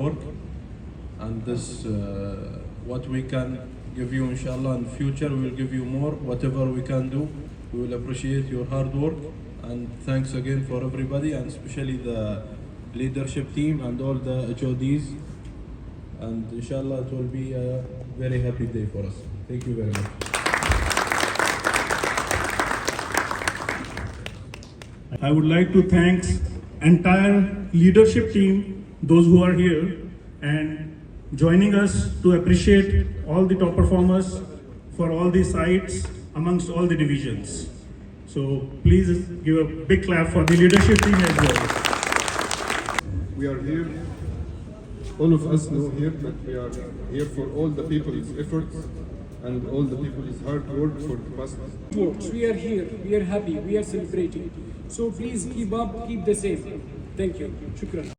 work, and this what we can give you, inshallah. In future we will give you more, whatever we can do. We will appreciate your hard work, and thanks again for everybody, and especially the leadership team and all the HODs, and inshallah it will be a very happy day for us. Thank you very much. I would like to thank entire leadership team, those who are here and joining us to appreciate all the top performers for all the sites amongst all the divisions. So please give a big clap for the leadership team as well. We are here, all of us know here that we are here for all the people's efforts and all the people's hard work for the past. We are here, we are happy, we are celebrating. So please keep up, keep the same. Thank you. Shukran.